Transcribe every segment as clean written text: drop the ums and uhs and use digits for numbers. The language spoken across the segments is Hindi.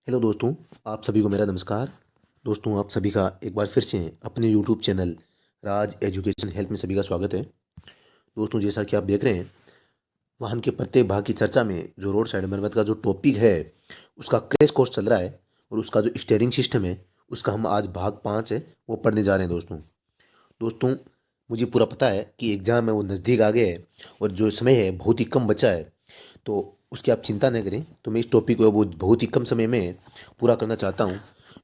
हेलो दोस्तों, आप सभी को मेरा नमस्कार। दोस्तों, आप सभी का एक बार फिर से अपने यूट्यूब चैनल राज एजुकेशन हेल्प में सभी का स्वागत है। दोस्तों, जैसा कि आप देख रहे हैं, वाहन के प्रत्येक भाग की चर्चा में जो रोड साइड मरम्मत का जो टॉपिक है उसका क्रैश कोर्स चल रहा है और उसका जो स्टीयरिंग सिस्टम है उसका हम आज भाग 5 है वो पढ़ने जा रहे हैं। दोस्तों, मुझे पूरा पता है कि एग्ज़ाम है वो नज़दीक आ गया है और जो समय है बहुत ही कम बचा है, तो उसकी आप चिंता न करें। तो मैं इस टॉपिक को वो बहुत ही कम समय में पूरा करना चाहता हूँ।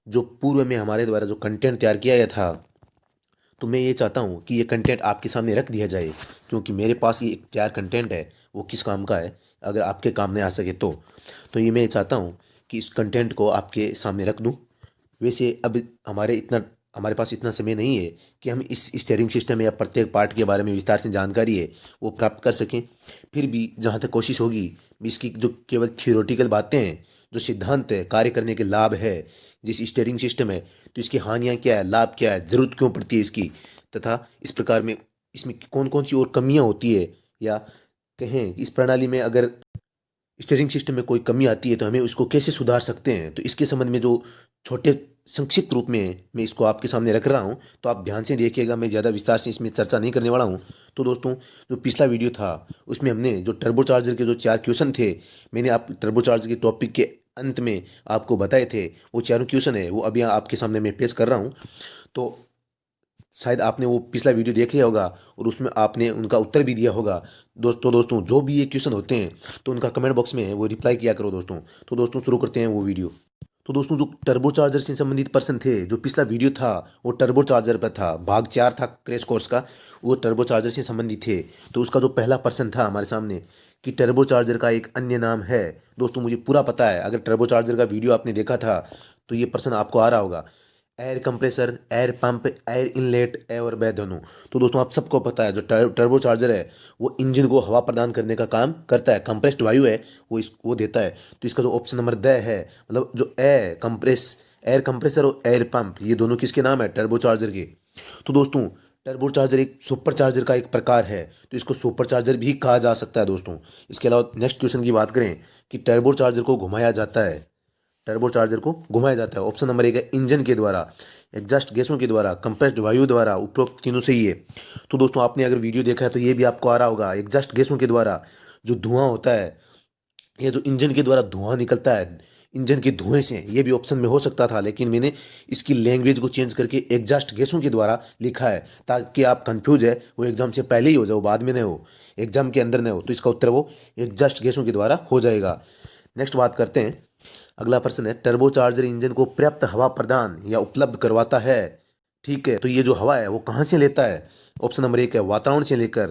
जो पूर्व में हमारे द्वारा जो कंटेंट तैयार किया गया था, तो मैं ये चाहता हूँ कि ये कंटेंट आपके सामने रख दिया जाए, क्योंकि मेरे पास ये एक तैयार कंटेंट है वो किस काम का है, अगर आपके काम नहीं आ सके तो ये मैं चाहता हूँ कि इस कंटेंट को आपके सामने रख दूँ। वैसे अब हमारे पास इतना समय नहीं है कि हम इस स्टीयरिंग सिस्टम या प्रत्येक पार्ट के बारे में विस्तार से जानकारी है वो प्राप्त कर सकें। फिर भी जहाँ तक कोशिश होगी, इसकी जो केवल थियोरेटिकल बातें हैं, जो सिद्धांत है, कार्य करने के लाभ है जिस स्टीयरिंग सिस्टम है, तो इसकी हानियाँ क्या है, लाभ क्या है, ज़रूरत क्यों पड़ती है इसकी, तथा इस प्रकार में इसमें कौन कौन सी और कमियाँ होती है, या कहें इस प्रणाली में अगर स्टीयरिंग सिस्टम में कोई कमी आती है तो हमें उसको कैसे सुधार सकते हैं, तो इसके संबंध में जो छोटे संक्षिप्त रूप में मैं इसको आपके सामने रख रहा हूँ, तो आप ध्यान से देखिएगा। मैं ज़्यादा विस्तार से इसमें चर्चा नहीं करने वाला हूँ। तो दोस्तों, जो पिछला वीडियो था उसमें हमने जो टर्बो चार्जर के जो 4 क्वेश्चन थे, मैंने आप टर्बो चार्जर के टॉपिक के अंत में आपको बताए थे, वो चारों क्वेश्चन है वो अभी आपके सामने मैं पेश कर रहा हूँ। तो शायद आपने वो पिछला वीडियो देख लिया होगा और उसमें आपने उनका उत्तर भी दिया होगा। दोस्तों, जो भी ये क्वेश्चन होते हैं तो उनका कमेंट बॉक्स में वो रिप्लाई किया करो दोस्तों। तो दोस्तों, शुरू करते हैं वो वीडियो। तो दोस्तों, जो टर्बो चार्जर से संबंधित प्रश्न थे, जो पिछला वीडियो था वो टर्बो चार्जर पर था, भाग 4 था क्रैश कोर्स का, वो टर्बो चार्जर से संबंधित थे। तो उसका जो पहला प्रश्न था हमारे सामने कि टर्बो चार्जर का एक अन्य नाम है। दोस्तों, मुझे पूरा पता है, अगर टर्बो चार्जर का वीडियो आपने देखा था तो ये प्रश्न आपको आ रहा होगा। Air compressor, air pump, air inlet, air वह दोनों। तो दोस्तों, आप सबको पता है जो टर्बो चार्जर है वो इंजन को हवा प्रदान करने का काम करता है, कंप्रेस्ड वायु है वो देता है। तो इसका जो ऑप्शन नंबर द है, मतलब जो एयर कंप्रेसर और एयर पंप, ये दोनों किसके नाम है? टर्बो चार्जर के। तो दोस्तों, टर्बो चार्जर एक सुपर चार्जर का एक प्रकार है, तो इसको सुपर चार्जर भी कहा जा सकता है दोस्तों। इसके अलावा नेक्स्ट क्वेश्चन की बात करें कि टर्बो चार्जर को घुमाया जाता है, टर्बो चार्जर को घुमाया जाता है। ऑप्शन नंबर 1 है इंजन के द्वारा, एग्जॉस्ट गैसों के द्वारा, कंप्रेस्ड वायु द्वारा, उपरोक्त तीनों से ही है। तो दोस्तों, आपने अगर वीडियो देखा है तो ये भी आपको आ रहा होगा, एग्जॉस्ट गैसों के द्वारा जो धुआं होता है, ये जो इंजन के द्वारा धुआं निकलता है, इंजन के धुएं से, ये भी ऑप्शन में हो सकता था, लेकिन मैंने इसकी लैंग्वेज को चेंज करके एग्जॉस्ट गैसों के द्वारा लिखा है, ताकि आप कंफ्यूज है वो एग्जाम से पहले ही हो जाओ, बाद में नहीं हो, एग्जाम के अंदर नहीं हो। तो इसका उत्तर वो एग्जॉस्ट गैसों के द्वारा हो जाएगा। नेक्स्ट बात करते हैं। अगला प्रश्न है, टर्बो चार्जर इंजन को पर्याप्त हवा प्रदान या उपलब्ध करवाता है। ठीक है, तो ये जो हवा है वो कहाँ से लेता है? ऑप्शन नंबर 1 है वातावरण से लेकर,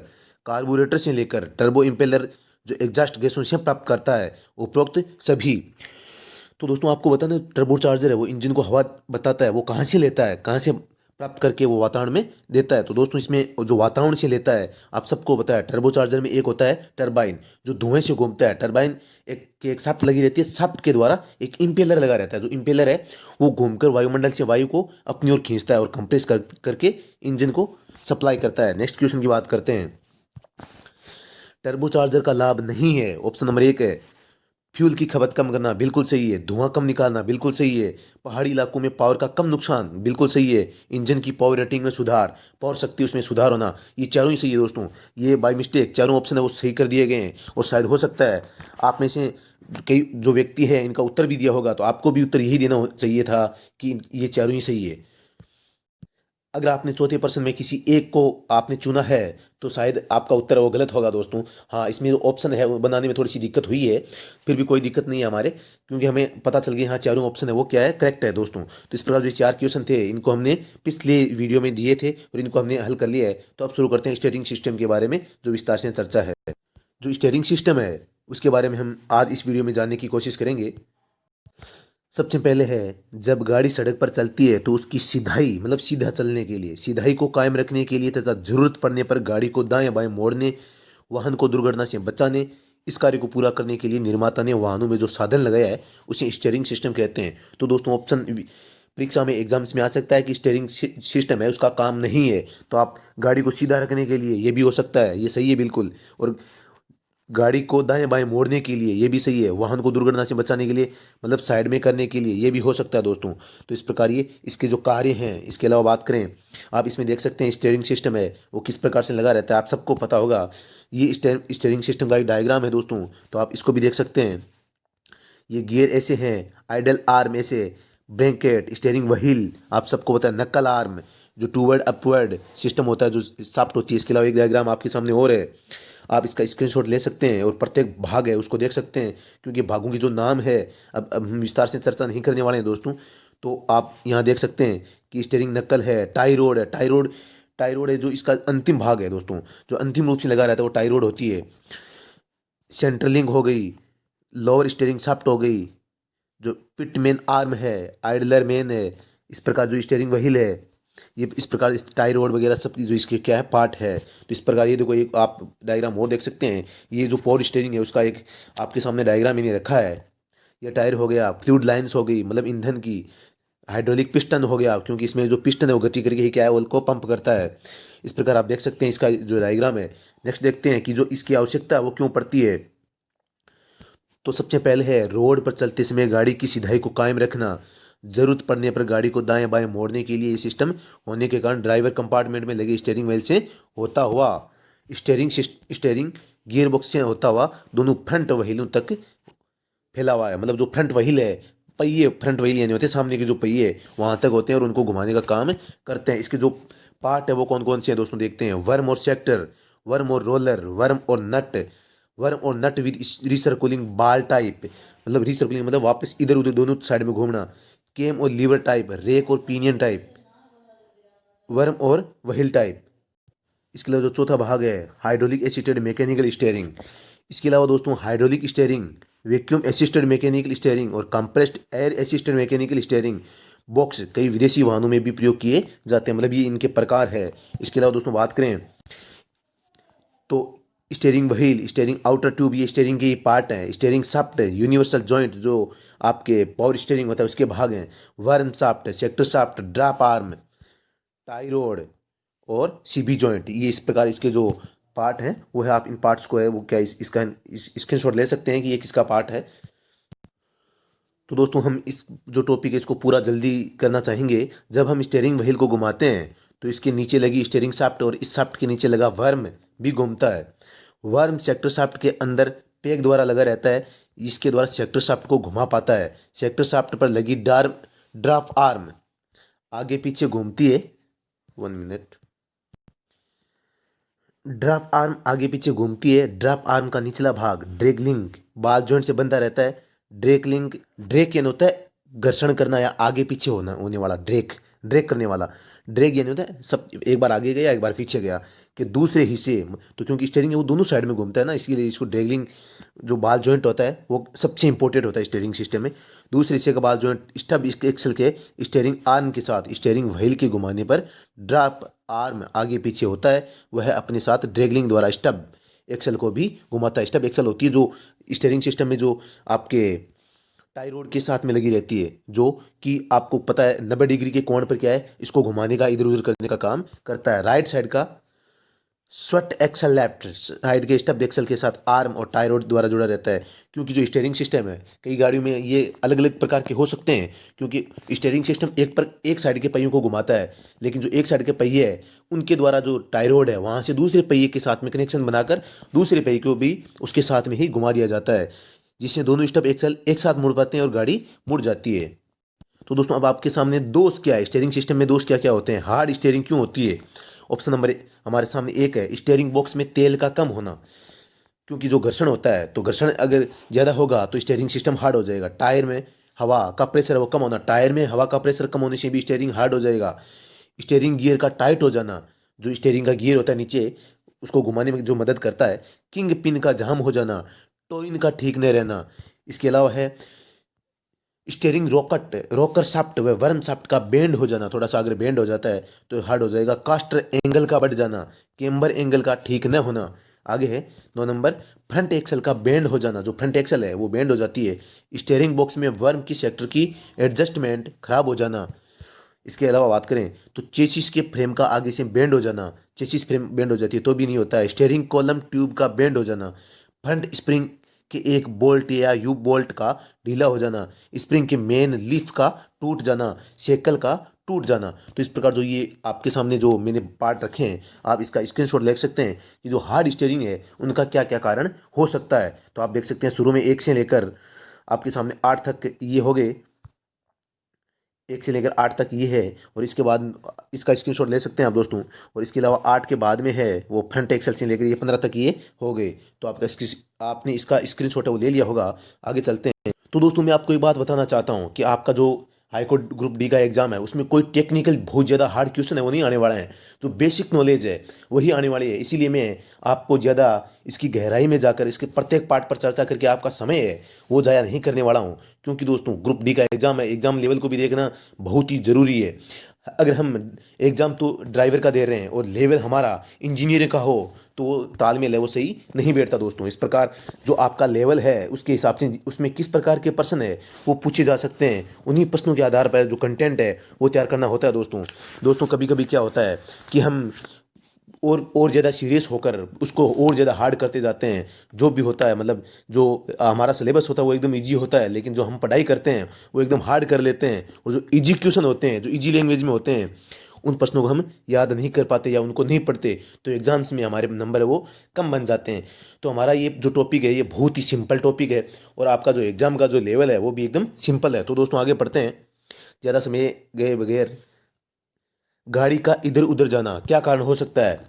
कार्बोरेटर से लेकर, टर्बो इम्पेलर जो एग्जॉस्ट गैसों से प्राप्त करता है, उपरोक्त सभी। तो दोस्तों, आपको बताना, टर्बो चार्जर है वो इंजन को हवा बताता है, वो कहाँ से लेता है, कहाँ से प्राप्त करके वो वातावरण में देता है। तो दोस्तों, इसमें जो वातावरण से लेता है, आप सबको पता है टर्बो चार्जर में एक होता है टरबाइन, जो धुएं से घूमता है। टरबाइन एक शाफ्ट लगी रहती है, शाफ्ट के द्वारा एक इम्पेलर लगा रहता है, जो इम्पेलर है वो घूमकर वायुमंडल से वायु को अपनी ओर खींचता है और कंप्रेस करके इंजन को सप्लाई करता है। नेक्स्ट क्वेश्चन की बात करते हैं। टर्बो चार्जर का लाभ नहीं है, ऑप्शन नंबर 1 है फ्यूल की खपत कम करना, बिल्कुल सही है। धुआं कम निकालना, बिल्कुल सही है। पहाड़ी इलाकों में पावर का कम नुकसान, बिल्कुल सही है। इंजन की पावर रेटिंग में सुधार, पावर शक्ति उसमें सुधार होना, ये चारों ही सही है दोस्तों। ये बाय मिस्टेक चारों ऑप्शन है वो सही कर दिए गए हैं, और शायद हो सकता है आप में से कई जो व्यक्ति है इनका उत्तर भी दिया होगा, तो आपको भी उत्तर यही देना चाहिए था कि ये चारों ही सही है। अगर आपने चौथे प्रश्न में किसी एक को आपने चुना है तो शायद आपका उत्तर वो गलत होगा दोस्तों। हाँ, इसमें जो ऑप्शन है वो बनाने में थोड़ी सी दिक्कत हुई है, फिर भी कोई दिक्कत नहीं है हमारे, क्योंकि हमें पता चल गया हाँ चारों ऑप्शन है वो क्या है, करेक्ट है दोस्तों। तो इस प्रकार जो 4 क्वेश्चन थे इनको हमने पिछले वीडियो में दिए थे और इनको हमने हल कर लिया है। तो अब शुरू करते हैं स्टीयरिंग सिस्टम के बारे में जो विस्तार से चर्चा है। जो स्टीयरिंग सिस्टम है उसके बारे में हम आज इस वीडियो में जानने की कोशिश करेंगे। सबसे पहले है, जब गाड़ी सड़क पर चलती है तो उसकी सिधाई, मतलब सीधा चलने के लिए, सिधाई को कायम रखने के लिए तथा जरूरत पड़ने पर गाड़ी को दाएं बाएं मोड़ने, वाहन को दुर्घटना से बचाने, इस कार्य को पूरा करने के लिए निर्माता ने वाहनों में जो साधन लगाया है उसे स्टीयरिंग सिस्टम कहते हैं। तो दोस्तों, ऑप्शन परीक्षा में एग्जाम्स में आ सकता है कि स्टीयरिंग सिस्टम है उसका काम नहीं है, तो आप गाड़ी को सीधा रखने के लिए, ये भी हो सकता है, ये सही है बिल्कुल। और गाड़ी को दाएं बाएं मोड़ने के लिए, ये भी सही है। वाहन को दुर्घटना से बचाने के लिए, मतलब साइड में करने के लिए, ये भी हो सकता है दोस्तों। तो इस प्रकार ये इसके जो कार्य हैं। इसके अलावा बात करें, आप इसमें देख सकते हैं स्टीयरिंग सिस्टम है वो किस प्रकार से लगा रहता है, आप सबको पता होगा। ये स्टीयरिंग सिस्टम का एक डायग्राम है दोस्तों, तो आप इसको भी देख सकते हैं। ये गियर ऐसे हैं, आइडल आर्म ऐसे, ब्रेकेट, स्टीयरिंग व्हील, आप सबको पता है, नक्कल आर्म, जो टूवर्ड अपवर्ड सिस्टम होता है जो शाफ्ट होती है। इसके अलावा एक डायग्राम आपके सामने और है, आप इसका स्क्रीनशॉट ले सकते हैं और प्रत्येक भाग है उसको देख सकते हैं, क्योंकि भागों की जो नाम है अब हम विस्तार से चर्चा नहीं करने वाले हैं दोस्तों। तो आप यहाँ देख सकते हैं कि स्टीयरिंग नक्कल है, टाई रोड है, टाई रोड है जो इसका अंतिम भाग है दोस्तों, जो अंतिम रूप से लगा रहता है वो टाई रोड होती है। सेंट्रलिंग हो गई, लोअर स्टीयरिंग शाफ्ट हो गई, जो पिट मेन आर्म है, आइडलर मेन है, इस प्रकार जो स्टीयरिंग व्हील है, ये इस प्रकार इस टाई रोड वगैरह सब जो इसके क्या है पार्ट है। तो इस प्रकार ये देखो, एक आप डायग्राम और देख सकते हैं। ये जो पावर स्टीयरिंग है उसका एक आपके सामने डायग्राम इन्हें रखा है। ये टायर हो गया, फ्लूइड लाइंस हो गई मतलब ईंधन की, हाइड्रोलिक पिस्टन हो गया क्योंकि इसमें जो पिस्टन है वो गति करके ही क्या है ऑयल को पंप करता है। इस प्रकार आप देख सकते हैं इसका जो डायग्राम है। नेक्स्ट देखते हैं कि जो इसकी आवश्यकता है वो क्यों पड़ती है। तो सबसे पहले है रोड पर चलते समय गाड़ी की सीधाई को कायम रखना। जरूरत पड़ने पर गाड़ी को दाएं बाएं मोड़ने के लिए ये सिस्टम होने के कारण ड्राइवर कंपार्टमेंट में लगे स्टीयरिंग व्हील से होता हुआ स्टीयरिंग गियर बॉक्स से होता हुआ दोनों फ्रंट व्हीलों तक फैला हुआ है। मतलब जो फ्रंट व्हील है, पहिए फ्रंट व्हील यानी होते हैं सामने के जो पहिए वहां तक होते हैं और उनको घुमाने का काम करते हैं। इसके जो पार्ट है वो कौन कौन से हैं दोस्तों देखते हैं। वर्म और सेक्टर, वर्म और रोलर, वर्म और नट विद रिसर्कुलिंग बाल टाइप, मतलब रिसर्कुलिंग मतलब वापस इधर उधर दोनों साइड में घूमना। केम और लीवर टाइप, रेक और पिनियन टाइप, वर्म और व्हील टाइप। इसके अलावा जो चौथा भाग है हाइड्रोलिक एसिस्टेड मैकेनिकल स्टीयरिंग। इसके अलावा दोस्तों hydraulic steering, vacuum assisted mechanical steering और compressed air assisted mechanical steering box कई विदेशी वाहनों में भी प्रयोग किए जाते हैं। मतलब ये इनके प्रकार है। इसके अलावा दोस्तों बात करें तो steering wheel, steering outer tube, ये स्टीयरिंग के पार्ट हैं। स्टीयरिंग शाफ्ट है, यूनिवर्सल जॉइंट जो आपके पावर स्टीयरिंग होता है उसके भाग हैं। Worm shaft, sector shaft, drop arm, tie road और सीबी जॉइंट, ये इस प्रकार इसके जो पार्ट हैं वो है। आप इन पार्ट्स को है वो क्या इसका स्क्रीनशॉट ले सकते हैं कि ये किसका पार्ट है। तो दोस्तों हम इस जो टॉपिक है इसको पूरा जल्दी करना चाहेंगे। जब हम स्टीयरिंग व्हील को घुमाते हैं तो इसके नीचे लगी स्टीयरिंग शाफ्ट और इस शाफ्ट के नीचे लगा वर्म भी घूमता है। वर्म सेक्टर शाफ्ट के अंदर पेग द्वारा लगा रहता है, इसके द्वारा सेक्टर शाफ्ट को घुमा पाता है। सेक्टर शाफ्ट पर लगी ड्राफ्ट आर्म आगे पीछे घूमती है। 1 मिनट। ड्राफ्ट आर्म आगे पीछे घूमती है। ड्राफ्ट आर्म का निचला भाग ड्रैग लिंक बाल जॉइंट से बंधा रहता है। ड्रैग यानी होता है घर्षण करना या आगे पीछे होने वाला, ड्रैग करने वाला। ड्रैग यानी होता है सब एक बार आगे गया एक बार पीछे गया कि दूसरे हिस्से। तो क्योंकि स्टीयरिंग है वो दोनों साइड में घूमता है ना, इसलिए इसको ड्रैगलिंग जो बाल जॉइंट होता है वो सबसे इंपॉर्टेंट होता है स्टीयरिंग सिस्टम में। दूसरे हिस्से का बाल जॉइंट स्टब एक्सल के स्टीयरिंग आर्म के साथ स्टीयरिंग व्हील के घुमाने पर ड्राप आर्म आगे पीछे होता है, वह अपने साथ ड्रैगलिंग द्वारा स्टब एक्सल को भी घुमाता है। स्टब एक्सल होती है जो स्टीयरिंग सिस्टम में जो आपके टाई रोड के साथ में लगी रहती है, जो कि आपको पता है 90 डिग्री के कोण पर क्या है इसको घुमाने का, इधर उधर करने का काम करता है। राइट साइड का स्वेट एक्सल लेफ्ट साइड के स्टब एक्सल के साथ आर्म और टाई रोड द्वारा जुड़ा रहता है। क्योंकि जो स्टीयरिंग सिस्टम है कई गाड़ियों में ये अलग अलग प्रकार के हो सकते हैं, क्योंकि स्टीयरिंग सिस्टम एक साइड के पहियों को घुमाता है, लेकिन जो एक साइड के पहिए है उनके द्वारा जो टाई रोड है वहाँ से दूसरे पहिए के साथ में कनेक्शन बनाकर दूसरे पहिए को भी उसके साथ में ही घुमा दिया जाता है, जिससे दोनों स्टब एक्सल एक साथ मुड़ पाते हैं और गाड़ी मुड़ जाती है। तो दोस्तों अब आपके सामने दोष क्या है, स्टीयरिंग सिस्टम में दोष क्या क्या होते हैं, हार्ड स्टीयरिंग क्यों होती है। ऑप्शन नंबर हमारे सामने एक है स्टीयरिंग बॉक्स में तेल का कम होना, क्योंकि जो घर्षण होता है तो घर्षण अगर ज़्यादा होगा तो स्टीयरिंग सिस्टम हार्ड हो जाएगा। टायर में हवा का प्रेशर वो कम होना, टायर में हवा का प्रेशर कम होने से भी स्टीयरिंग हार्ड हो जाएगा। स्टीयरिंग गियर का टाइट हो जाना, जो स्टीयरिंग का गियर होता है नीचे उसको घुमाने में जो मदद करता है। किंग पिन का जाम हो जाना, टोइन का ठीक नहीं रहना। इसके अलावा है स्टीयरिंग रोकर शाफ्ट व वर्म शाफ्ट का बेंड हो जाना, थोड़ा सा अगर बेंड हो जाता है तो हार्ड हो जाएगा। कास्टर एंगल का बढ़ जाना, केम्बर एंगल का ठीक न होना। आगे है 9 नंबर फ्रंट एक्सल का बेंड हो जाना, जो फ्रंट एक्सल है वो बेंड हो जाती है। स्टीयरिंग बॉक्स में वर्म की सेक्टर की एडजस्टमेंट खराब हो जाना। इसके अलावा बात करें तो चेसिस के फ्रेम का आगे से बेंड हो जाना, चेसिस फ्रेम बेंड हो जाती है तो भी नहीं होता है। स्टीयरिंग कॉलम ट्यूब का बेंड हो जाना, फ्रंट स्प्रिंग के एक बोल्ट या यू बोल्ट का ढीला हो जाना, स्प्रिंग के मेन लीफ का टूट जाना, सेकल का टूट जाना। तो इस प्रकार जो ये आपके सामने जो मैंने पार्ट रखे हैं, आप इसका स्क्रीनशॉट ले सकते हैं कि जो हार्ड स्टीयरिंग है उनका क्या क्या कारण हो सकता है। तो आप देख सकते हैं शुरू में 1 से लेकर आपके सामने 8 तक ये हो गए, 1 से लेकर 8 तक ये है, और इसके बाद इसका स्क्रीनशॉट ले सकते हैं आप दोस्तों। और इसके अलावा 8 के बाद में है वो फ्रंट एक्सल से लेकर ये 15 तक ये हो गए। तो आपने इसका स्क्रीनशॉट है वो ले लिया होगा। आगे चलते हैं। तो दोस्तों मैं आपको एक बात बताना चाहता हूँ कि आपका जो हाईकोर्ट ग्रुप डी का एग्जाम है उसमें कोई टेक्निकल बहुत ज़्यादा हार्ड क्वेश्चन है वो नहीं आने वाला है। जो बेसिक नॉलेज है वही आने वाली है। इसीलिए मैं आपको ज़्यादा इसकी गहराई में जाकर इसके प्रत्येक पार्ट पर चर्चा करके आपका समय है वो ज़ाया नहीं करने वाला हूँ। क्योंकि दोस्तों ग्रुप डी का एग्जाम है, एग्जाम लेवल को भी देखना बहुत ही ज़रूरी है। अगर हम एग्ज़ाम तो ड्राइवर का दे रहे हैं और लेवल हमारा इंजीनियरिंग का हो तो वो तालमेल है वो सही नहीं बैठता दोस्तों। इस प्रकार जो आपका लेवल है उसके हिसाब से उसमें किस प्रकार के प्रश्न है वो पूछे जा सकते हैं, उन्हीं प्रश्नों के आधार पर जो कंटेंट है वो तैयार करना होता है दोस्तों। दोस्तों कभी कभी क्या होता है कि हम और ज़्यादा सीरियस होकर उसको और ज़्यादा हार्ड करते जाते हैं। जो भी होता है मतलब जो हमारा सिलेबस होता है वो एकदम इजी होता है, लेकिन जो हम पढ़ाई करते हैं वो एकदम हार्ड कर लेते हैं। और जो इजी क्वेश्चन होते हैं जो इजी लैंग्वेज में होते हैं उन प्रश्नों को हम याद नहीं कर पाते या उनको नहीं पढ़ते, तो एग्जाम्स में हमारे नंबर है वो कम बन जाते हैं। तो हमारा ये जो टॉपिक है ये बहुत ही सिंपल टॉपिक है और आपका जो एग्ज़ाम का जो लेवल है वो भी एकदम सिंपल है। तो दोस्तों आगे पढ़ते हैं ज़्यादा समय गए बगैर। गाड़ी का इधर उधर जाना क्या कारण हो सकता है?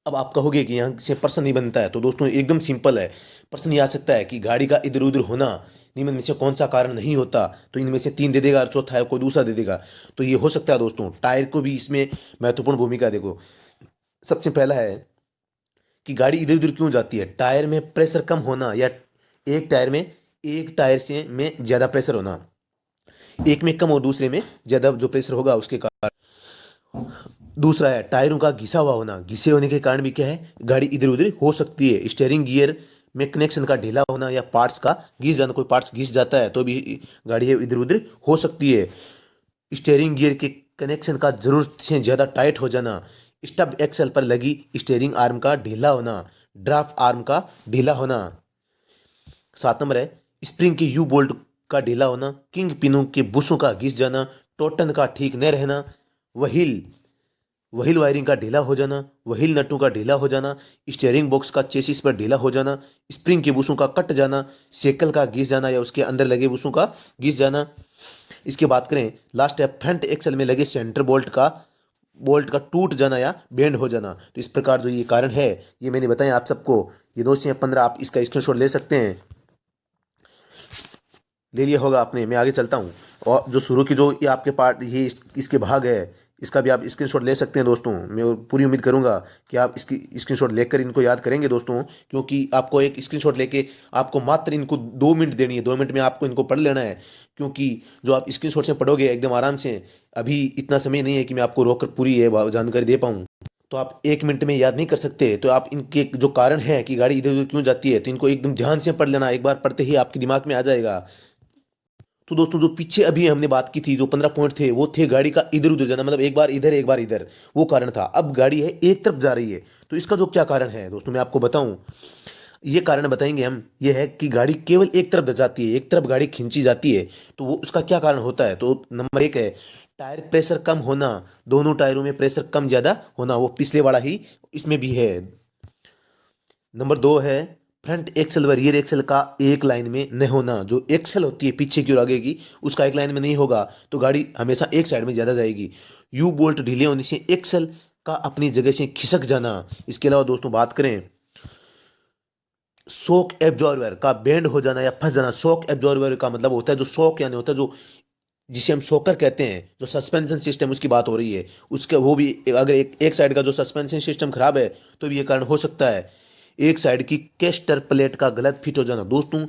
अब आप कहोगे कि यहाँ से प्रश्न नहीं बनता है, तो दोस्तों एकदम सिंपल है। प्रश्न ये आ सकता है कि गाड़ी का इधर उधर होना निम्न में से कौन सा कारण नहीं होता, तो इनमें से 3 दे देगा और चौथा है कोई दूसरा दे देगा। तो ये हो सकता है दोस्तों। टायर को भी इसमें महत्वपूर्ण भूमिका देखो। सबसे पहला है कि गाड़ी इधर उधर क्यों जाती है। टायर में प्रेशर कम होना या एक टायर से में ज़्यादा प्रेशर होना, एक में कम और दूसरे में ज़्यादा जो प्रेशर होगा उसके कारण। दूसरा है टायरों का घिसा हुआ होना, घिसे होने के कारण भी क्या है गाड़ी इधर उधर हो सकती है। स्टीयरिंग गियर में कनेक्शन का ढीला होना या पार्ट्स का घिस जाना, कोई पार्ट्स घिस जाता है तो भी गाड़ी इधर उधर हो सकती है। स्टीयरिंग गियर के कनेक्शन का जरूरत से ज़्यादा टाइट हो जाना, स्टब एक्सल पर लगी स्टीयरिंग आर्म का ढीला होना, ड्राफ्ट आर्म का ढीला होना। 7 नंबर है स्प्रिंग के यू बोल्ट का ढीला होना, किंग पिनों के बुशों का घिस जाना, टोटन का ठीक न रहना, व्हील व्हील वायरिंग का ढीला हो जाना, व्हील नटों का ढीला हो जाना, स्टीयरिंग बॉक्स का चेसिस पर ढीला हो जाना, स्प्रिंग के बुशों का कट जाना, सेकल का घिस जाना या उसके अंदर लगे बुशों का घिस जाना। इसके बात करें लास्ट है फ्रंट एक्सल में लगे सेंटर बोल्ट का टूट जाना या बेंड हो जाना। तो इस प्रकार जो ये कारण है ये मैंने बताया आप सबको। ये 2 से 15 आप इसका स्क्रीनशॉट ले सकते हैं, ले लिया होगा आपने। मैं आगे चलता हूँ और जो शुरू की जो ये आपके पार्ट ये इसके भाग है इसका भी आप स्क्रीनशॉट ले सकते हैं दोस्तों। मैं पूरी उम्मीद करूंगा कि आप इसकी स्क्रीनशॉट लेकर इनको याद करेंगे दोस्तों, क्योंकि आपको एक स्क्रीनशॉट लेके आपको मात्र इनको 2 मिनट देनी है। 2 मिनट में आपको इनको पढ़ लेना है, क्योंकि जो आप स्क्रीनशॉट से पढ़ोगे एकदम आराम से, अभी इतना समय नहीं है कि मैं आपको रोककर पूरी ये जानकारी दे पाऊँ। तो आप 1 मिनट में याद नहीं कर सकते, तो आप इनके जो कारण है कि गाड़ी इधर उधर क्यों जाती है तो इनको एकदम ध्यान से पढ़ लेना। एक बार पढ़ते ही आपके दिमाग में आ जाएगा। तो दोस्तों जो पीछे अभी हमने बात की थी जो 15 पॉइंट थे वो थे गाड़ी का इधर उधर जाना, मतलब एक बार इधर एक बार इधर, वो कारण था। अब गाड़ी है एक तरफ जा रही है तो इसका जो क्या कारण है दोस्तों मैं आपको बताऊं। ये कारण बताएंगे हम। ये है कि गाड़ी केवल एक तरफ जाती है, एक तरफ गाड़ी खींची जाती है, तो वो उसका क्या कारण होता है। तो नंबर 1 है टायर प्रेशर कम होना, दोनों टायरों में प्रेशर कम ज़्यादा होना, वो पिछले वाला ही इसमें भी है। नंबर 2 है फ्रंट एक्सल व रियर एक्सल का एक लाइन में न होना। जो एक्सल होती है पीछे की और आगे की उसका एक लाइन में नहीं होगा तो गाड़ी हमेशा एक साइड में ज़्यादा जाएगी। यू बोल्ट ढीले होने से एक्सल का अपनी जगह से खिसक जाना। इसके अलावा दोस्तों बात करें शॉक एब्जॉर्बर का बेंड हो जाना या फंस जाना। शॉक एब्जॉर्बर का मतलब होता है जो शॉक यानी होता है जो जिसे हम शॉकर कहते हैं, जो सस्पेंशन सिस्टम उसकी बात हो रही है उसका, वो भी अगर एक साइड का जो सस्पेंशन सिस्टम खराब है तो भी ये कारण हो सकता है। एक साइड की कैस्टर प्लेट का गलत फिट हो जाना। दोस्तों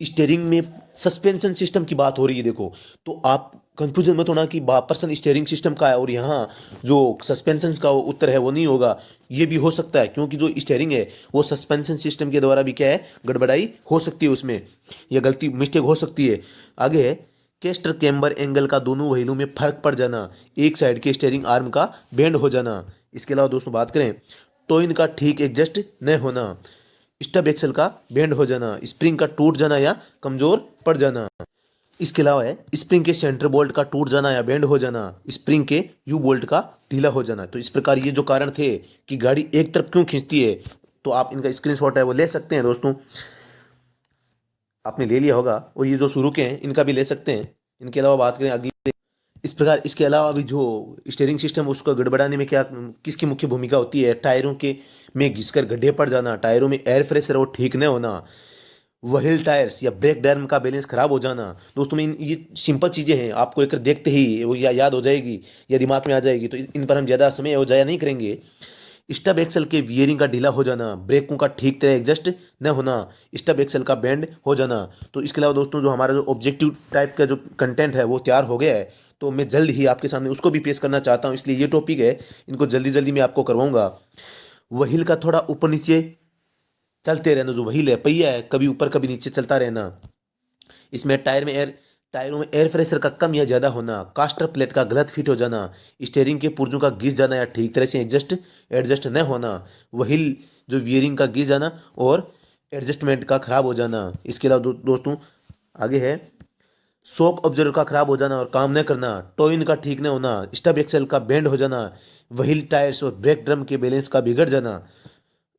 स्टीयरिंग में सस्पेंशन सिस्टम की बात हो रही है देखो, तो आप कंफ्यूजन मत होना कि पर्सन स्टीयरिंग सिस्टम का है और यहाँ जो सस्पेंशन का उत्तर है वो नहीं होगा। ये भी हो सकता है क्योंकि जो स्टीयरिंग है वो सस्पेंशन सिस्टम के द्वारा भी क्या है गड़बड़ाई हो सकती है, उसमें यह गलती मिस्टेक हो सकती है। आगे है कैस्टर कैम्बर एंगल का दोनों व्हीलों में फर्क पड़ जाना, एक साइड के स्टीयरिंग आर्म का बेंड हो जाना। इसके अलावा दोस्तों बात करें टोइन का ठीक एडजस्ट न होना, स्टब एक्सल का बेंड हो जाना, स्प्रिंग का टूट जाना या कमजोर पड़ जाना। इसके अलावा है स्प्रिंग के सेंटर बोल्ट का टूट जाना या बेंड हो जाना, स्प्रिंग के यू बोल्ट का ढीला हो जाना। तो इस प्रकार ये जो कारण थे कि गाड़ी एक तरफ क्यों खींचती है, तो आप इनका स्क्रीनशॉट है वो ले सकते हैं दोस्तों, आपने ले लिया होगा। और ये जो शुरू के हैं इनका भी ले सकते हैं। इनके अलावा बात करें अगली, इस प्रकार इसके अलावा भी जो स्टीयरिंग सिस्टम उसको गड़बड़ाने में क्या किसकी मुख्य भूमिका होती है, टायरों के में घिसकर गड्ढे पड़ जाना, टायरों में एयर प्रेशर और ठीक न होना, व्हील टायर्स या ब्रेक डैम का बैलेंस खराब हो जाना। दोस्तों में ये सिंपल चीज़ें हैं, आपको एक देखते ही वो याद हो जाएगी या दिमाग में आ जाएगी, तो इन पर हम ज़्यादा समय वो जाया नहीं करेंगे। स्टब एक्सल के वियरिंग का ढीला हो जाना, ब्रेकों का ठीक तरह एडजस्ट न होना, स्टब एक्सल का बेंड हो जाना। तो इसके अलावा दोस्तों जो हमारा जो ऑब्जेक्टिव टाइप का जो कंटेंट है वो तैयार हो गया है, तो मैं जल्द ही आपके सामने उसको भी पेश करना चाहता हूँ, इसलिए ये टॉपिक है इनको जल्दी जल्दी मैं आपको करवाऊंगा। व्हील का थोड़ा ऊपर नीचे चलते रहना, जो व्हील है पहिया है कभी ऊपर कभी नीचे चलता रहना। इसमें टायरों में एयर प्रेशर का कम या ज़्यादा होना, कास्टर प्लेट का गलत फिट हो जाना, स्टीयरिंग के पुर्जों का घिस जाना या ठीक तरह से एडजस्ट न होना, व्हील जो वियरिंग का घिस जाना और एडजस्टमेंट का खराब हो जाना। इसके अलावा दोस्तों आगे है शॉक ऑब्जर्वर का खराब हो जाना और काम न करना, टोइन का ठीक न होना, स्टब एक्सल का बेंड हो जाना, व्हील टायर्स और ब्रेक ड्रम के बैलेंस का बिगड़ जाना,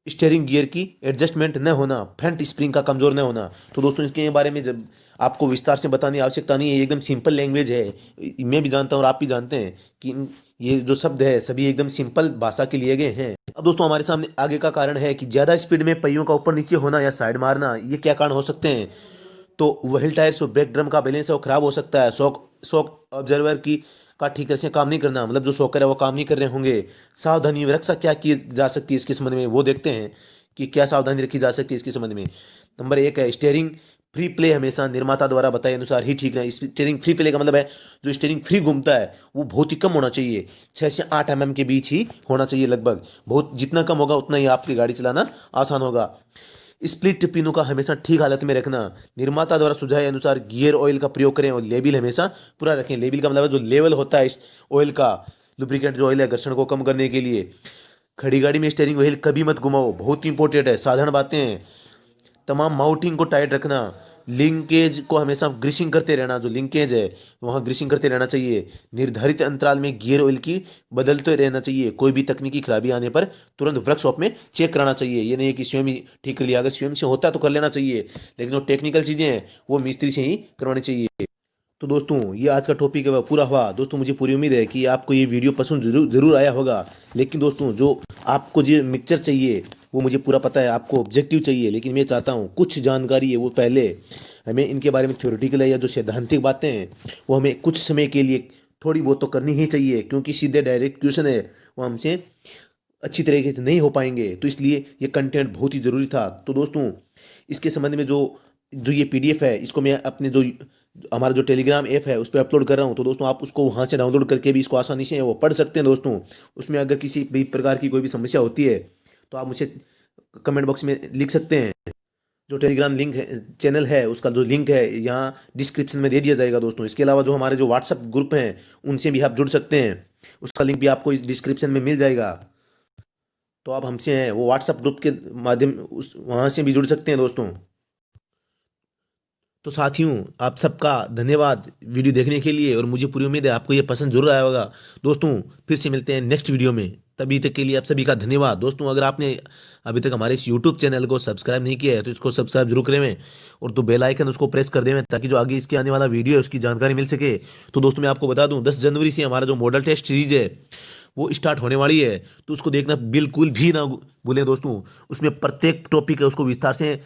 स्टीयरिंग गियर की एडजस्टमेंट न होना, फ्रंट स्प्रिंग का कमज़ोर न होना। तो दोस्तों इसके बारे में जब आपको विस्तार से बताने की आवश्यकता नहीं है, एकदम सिंपल लैंग्वेज है, मैं भी जानता हूँ और आप भी जानते हैं कि ये जो शब्द है सभी एकदम सिंपल भाषा के लिए गए हैं। अब दोस्तों हमारे सामने आगे का कारण है कि ज़्यादा स्पीड में पहियों का ऊपर नीचे होना या साइड मारना, ये क्या कारण हो सकते हैं। तो व्हील टायर्स और ब्रेक ड्रम का बैलेंस है वो खराब हो सकता है, शॉक ऑब्जर्वर की का ठीक तरह से काम नहीं करना, मतलब जो शॉकर है वो काम नहीं कर रहे होंगे। सावधानी रक्षा क्या की जा सकती है इसके संबंध में, वो देखते हैं कि क्या सावधानी रखी जा सकती है इसके संबंध में। नंबर 1 है स्टीयरिंग फ्री प्ले हमेशा निर्माता द्वारा बताए अनुसार ही ठीक है। स्टीयरिंग फ्री प्ले का मतलब है जो स्टीयरिंग फ्री घूमता है वो बहुत ही कम होना चाहिए, 6 से 8 mm के बीच ही होना चाहिए लगभग। बहुत जितना कम होगा उतना ही आपकी गाड़ी चलाना आसान होगा। स्प्लिट पिनों का हमेशा ठीक हालत में रखना, निर्माता द्वारा सुझाए अनुसार गियर ऑयल का प्रयोग करें और लेबिल हमेशा पूरा रखें। लेबिल का मतलब है जो लेवल होता है ऑयल का, लुब्रिकेंट जो ऑयल है घर्षण को कम करने के लिए। खड़ी गाड़ी में स्टीयरिंग व्हील कभी मत घुमाओ, बहुत इंपॉर्टेंट है, साधारण बातें हैं। तमाम माउंटिंग को टाइट रखना, लिंकेज को हमेशा ग्रीसिंग करते रहना, जो लिंकेज है वहाँ ग्रीसिंग करते रहना चाहिए। निर्धारित अंतराल में गियर ऑयल की बदलते रहना चाहिए। कोई भी तकनीकी खराबी आने पर तुरंत वर्कशॉप में चेक कराना चाहिए, ये नहीं है कि स्वयं ही ठीक कर लिया, अगर स्वयं से होता तो कर लेना चाहिए, लेकिन जो टेक्निकल चीज़ें हैं वो मिस्त्री से ही करवानी चाहिए। तो दोस्तों ये आज का टॉपिक है वह पूरा हुआ। दोस्तों मुझे पूरी उम्मीद है कि आपको ये वीडियो पसंद जरूर आया होगा, लेकिन दोस्तों जो आपको जो मिक्सचर चाहिए वो मुझे पूरा पता है, आपको ऑब्जेक्टिव चाहिए, लेकिन मैं चाहता हूँ कुछ जानकारी है वो पहले हमें इनके बारे में थ्योरेटिकल है या जो सैद्धांतिक बातें हैं वो हमें कुछ समय के लिए थोड़ी बहुत तो करनी ही चाहिए, क्योंकि सीधे डायरेक्ट क्वेश्चन है वो हमसे अच्छी तरीके से नहीं हो पाएंगे, तो इसलिए ये कंटेंट बहुत ही ज़रूरी था। तो दोस्तों इसके संबंध में जो जो ये PDF है इसको मैं अपने जो हमारा जो टेलीग्राम ऐप है उस पर अपलोड कर रहा हूँ, तो दोस्तों आप उसको वहाँ से डाउनलोड करके भी इसको आसानी से वो पढ़ सकते हैं। दोस्तों उसमें अगर किसी भी प्रकार की कोई भी समस्या होती है तो आप मुझे कमेंट बॉक्स में लिख सकते हैं। जो टेलीग्राम लिंक है चैनल है उसका जो लिंक है यहाँ डिस्क्रिप्शन में दे दिया जाएगा दोस्तों। इसके अलावा जो हमारे जो व्हाट्सअप ग्रुप हैं उनसे भी आप जुड़ सकते हैं, उसका लिंक भी आपको इस डिस्क्रिप्शन में मिल जाएगा। तो आप हमसे हैं वो व्हाट्सअप ग्रुप के माध्यम उस वहाँ से भी जुड़ सकते हैं दोस्तों। तो साथियों आप सबका धन्यवाद वीडियो देखने के लिए, और मुझे पूरी उम्मीद है आपको ये पसंद जरूर आया होगा। दोस्तों फिर से मिलते हैं नेक्स्ट वीडियो में, तभी तक के लिए आप सभी का धन्यवाद। दोस्तों अगर आपने अभी तक हमारे इस यूट्यूब चैनल को सब्सक्राइब नहीं किया है तो इसको सब्सक्राइब जरूर करें और तो बेल आइकन उसको प्रेस कर दें ताकि जो आगे इसके आने वाला वीडियो है उसकी जानकारी मिल सके। तो दोस्तों मैं आपको बता दूं 10 जनवरी से हमारा जो मॉडल टेस्ट सीरीज है वो स्टार्ट होने वाली है, तो उसको देखना बिल्कुल भी ना भूलें दोस्तों। उसमें प्रत्येक टॉपिक है उसको विस्तार से,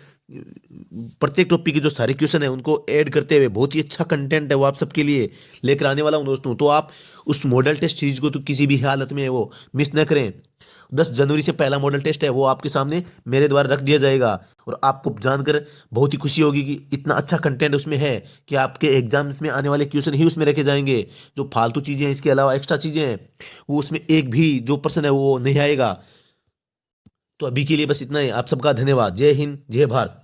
प्रत्येक टॉपिक के जो सारे क्वेश्चन है उनको ऐड करते हुए बहुत ही अच्छा कंटेंट है वो आप सबके लिए लेकर आने वाला हूं दोस्तों। तो आप उस मॉडल टेस्ट सीरीज को तो किसी भी हालत में वो मिस न करें। 10 जनवरी से पहला मॉडल टेस्ट है वो आपके सामने मेरे द्वारा रख दिया जाएगा, और आपको जानकर बहुत ही खुशी होगी कि इतना अच्छा कंटेंट उसमें है कि आपके एग्जाम्स में आने वाले क्वेश्चन ही उसमें रखे जाएंगे। जो फालतू चीज़ें हैं इसके अलावा एक्स्ट्रा चीज़ें हैं वो उसमें एक भी जो प्रश्न है वो नहीं आएगा। तो अभी के लिए बस इतना ही। आप सबका धन्यवाद। जय हिंद जय भारत।